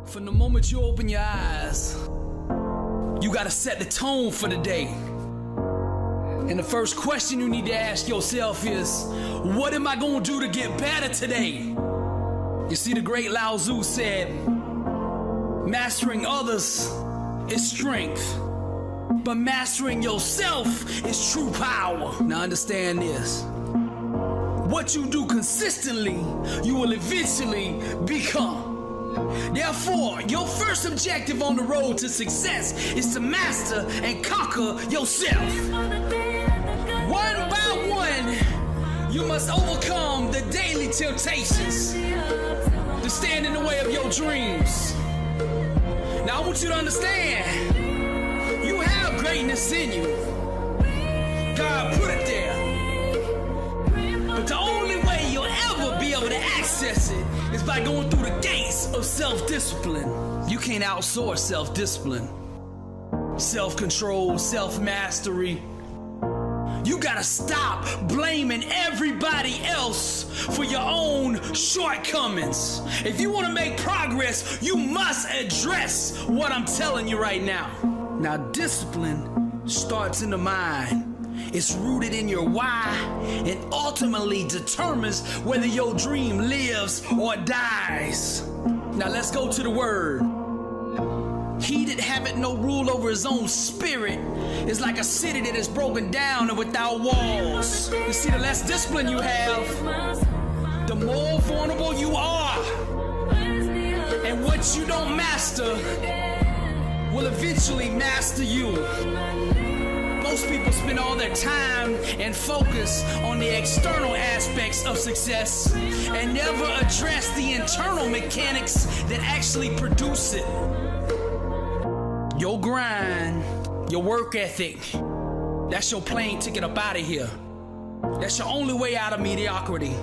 From the moment you open your eyes, you gotta set the tone for the day. And the first question you need to ask yourself is, what am I gonna do to get better today? You see, the great Lao Tzu said, mastering others is strength, but mastering yourself is true power. Now understand this. What you do consistently, you will eventually become. Therefore, your first objective on the road to success is to master and conquer yourself. One by one, you must overcome the daily temptations to stand in the way of your dreams. Now I want you to understand, you have greatness in you. God put it there. But the only way you'll ever be able to access it is by going through the gates of self-discipline. You can't outsource self-discipline, self-control, self-mastery. You gotta stop blaming everybody else for your own shortcomings. If you wanna make progress, you must address what I'm telling you right now. Now, discipline starts in the mind. It's rooted in your why and ultimately determines whether your dream lives or dies. Now let's go to the word. He that haveth no rule over his own spirit is like a city that is broken down and without walls. You see, the less discipline you have, the more vulnerable you are. And what you don't master will eventually master you. Most people spend all their time and focus on the external aspects of success and never address the internal mechanics that actually produce it. Your grind, your work ethic, that's your plane ticket up out of here. That's your only way out of mediocrity.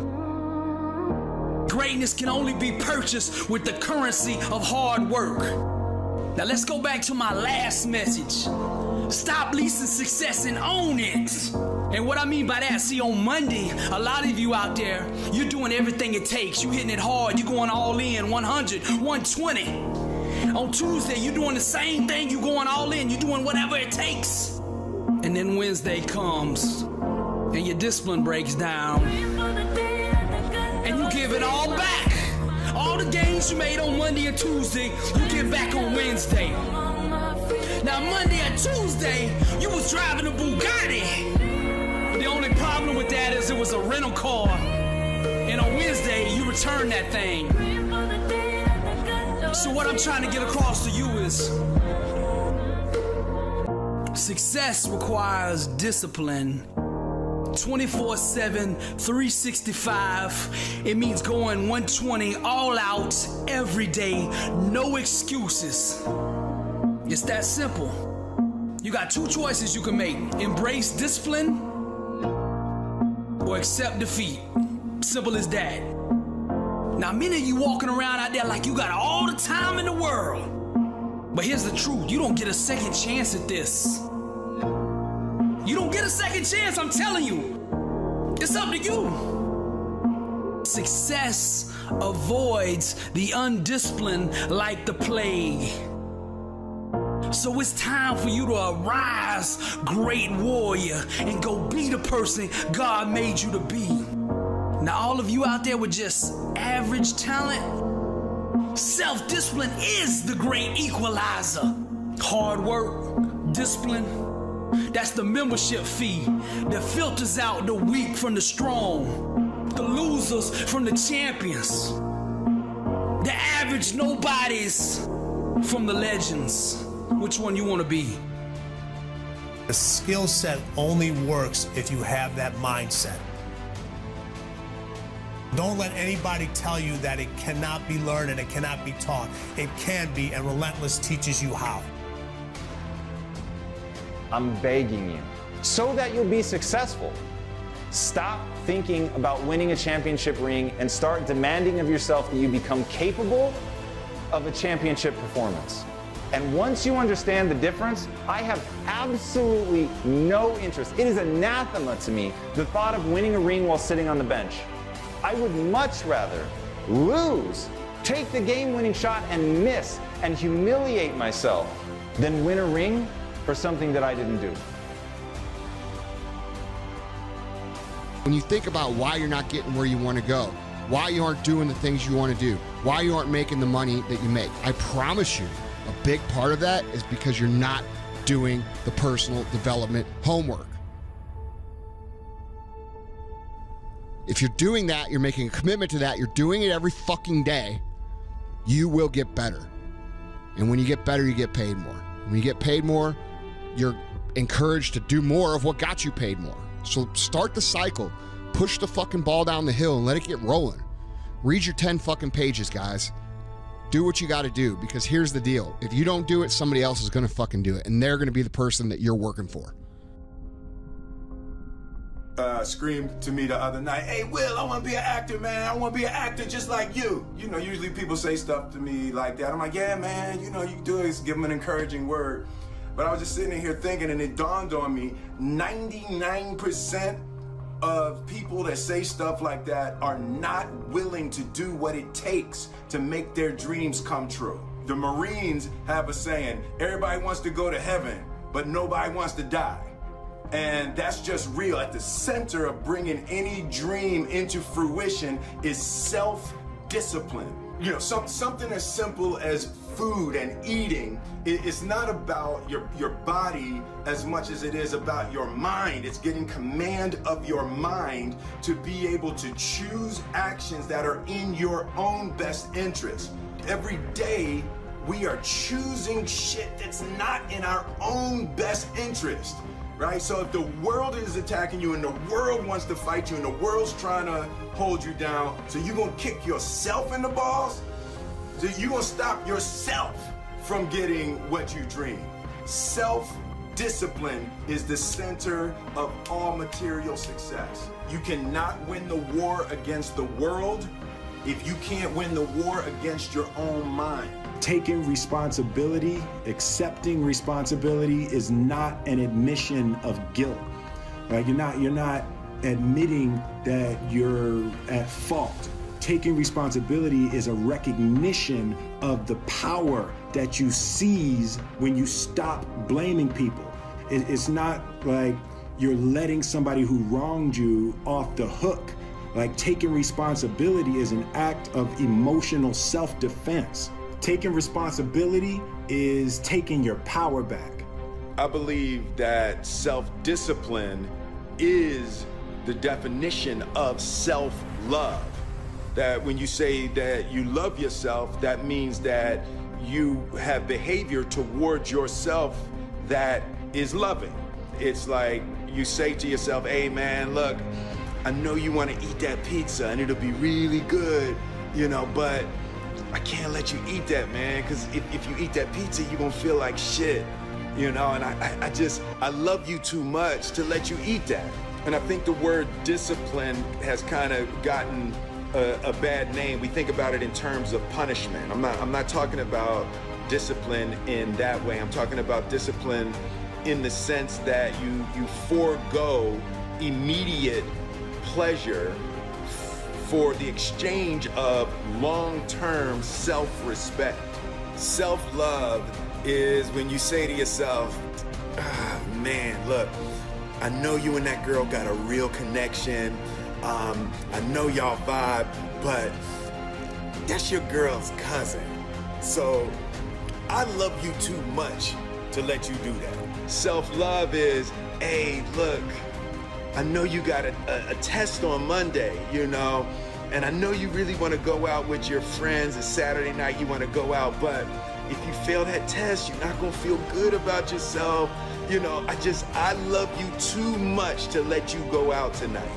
Greatness can only be purchased with the currency of hard work. Now let's go back to my last message. Stop leasing success and own it. And what I mean by that, see, on Monday, a lot of you out there, you're doing everything it takes. You're hitting it hard. You're going all in, 100, 120. On Tuesday, you're doing the same thing. You're going all in. You're doing whatever it takes. And then Wednesday comes, and your discipline breaks down. And you give it all back. All the gains you made on Monday and Tuesday, you get back on Wednesday. Now Monday and Tuesday, you was driving a Bugatti. The only problem with that is it was a rental car. And on Wednesday, you returned that thing. So what I'm trying to get across to you is, success requires discipline. 24/7, 365. It means going 120 all out every day, no excuses. It's that simple. You got two choices you can make. Embrace discipline or accept defeat. Simple as that. Now, many of you walking around out there like you got all the time in the world. But here's the truth. You don't get a second chance at this. You don't get a second chance, I'm telling you. It's up to you. Success avoids the undisciplined like the plague. So it's time for you to arise, great warrior, and go be the person God made you to be. Now, all of you out there with just average talent, self-discipline is the great equalizer. Hard work, discipline, that's the membership fee that filters out the weak from the strong, the losers from the champions, the average nobodies from the legends. Which one you want to be? The skill set only works if you have that mindset. Don't let anybody tell you that it cannot be learned and it cannot be taught. It can be, and Relentless teaches you how. I'm begging you, so that you'll be successful, stop thinking about winning a championship ring and start demanding of yourself that you become capable of a championship performance. And once you understand the difference, I have absolutely no interest. It is anathema to me, the thought of winning a ring while sitting on the bench. I would much rather lose take the game-winning shot and miss and humiliate myself than win a ring for something that I didn't do. When you think about why you're not getting where you want to go, why you aren't doing the things you want to do, why you aren't making the money that you make, I promise you a big part of that is because you're not doing the personal development homework. If you're doing that, you're making a commitment to that, you're doing it every fucking day, you will get better. And when you get better, you get paid more. When you get paid more, you're encouraged to do more of what got you paid more. So start the cycle, push the fucking ball down the hill and let it get rolling. Read your 10 fucking pages, guys. Do what you got to do, because here's the deal. If you don't do it, somebody else is going to fucking do it, and they're going to be the person that you're working for. Screamed to me the other night, "Hey, Will, I want to be an actor, man. I want to be an actor just like you." You know, usually people say stuff to me like that. I'm like, "Yeah, man, you know, you can do it." Give them an encouraging word. But I was just sitting in here thinking, and it dawned on me, 99% of people that say stuff like that are not willing to do what it takes to make their dreams come true. The Marines have a saying, everybody wants to go to heaven, but nobody wants to die. And that's just real. At the center of bringing any dream into fruition is self-discipline. You know, something as simple as food and eating. It's not about your body as much as it is about your mind. It's getting command of your mind to be able to choose actions that are in your own best interest. Every day, we are choosing shit that's not in our own best interest. Right? So if the world is attacking you and the world wants to fight you and the world's trying to hold you down, so you're gonna kick yourself in the balls? So you're gonna stop yourself from getting what you dream. Self-discipline is the center of all material success. You cannot win the war against the world if you can't win the war against your own mind. Taking responsibility, accepting responsibility is not an admission of guilt. Right? You're not admitting that you're at fault. Taking responsibility is a recognition of the power that you seize when you stop blaming people. It's not like you're letting somebody who wronged you off the hook. Like, taking responsibility is an act of emotional self-defense. Taking responsibility is taking your power back. I believe that self-discipline is the definition of self-love. That when you say that you love yourself, that means that you have behavior towards yourself that is loving. It's like you say to yourself, "Hey man, look, I know you want to eat that pizza and it'll be really good, you know, but I can't let you eat that, man, because if you eat that pizza, you're gonna feel like shit, you know, and I love you too much to let you eat that." And I think the word discipline has kind of gotten a bad name. We think about it in terms of punishment. I'm not talking about discipline in that way. I'm talking about discipline in the sense that you forego immediate pleasure for the exchange of long-term self-respect. Self-love is when you say to yourself, "Man, look, I know you and that girl got a real connection. I know y'all vibe, but that's your girl's cousin. So I love you too much to let you do that." Self-love is, "Hey, look, I know you got a test on Monday, you know, and I know you really want to go out with your friends. It's Saturday night, you want to go out, but if you fail that test, you're not going to feel good about yourself. You know, I love you too much to let you go out tonight."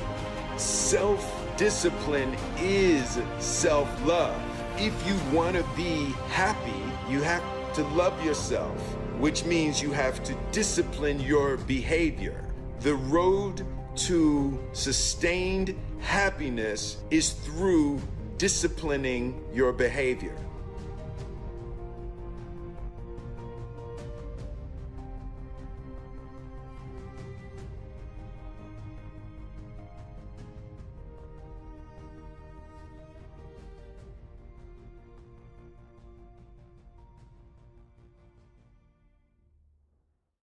Self-discipline is self-love. If you want to be happy, you have to love yourself, which means you have to discipline your behavior. The road to sustained happiness is through disciplining your behavior.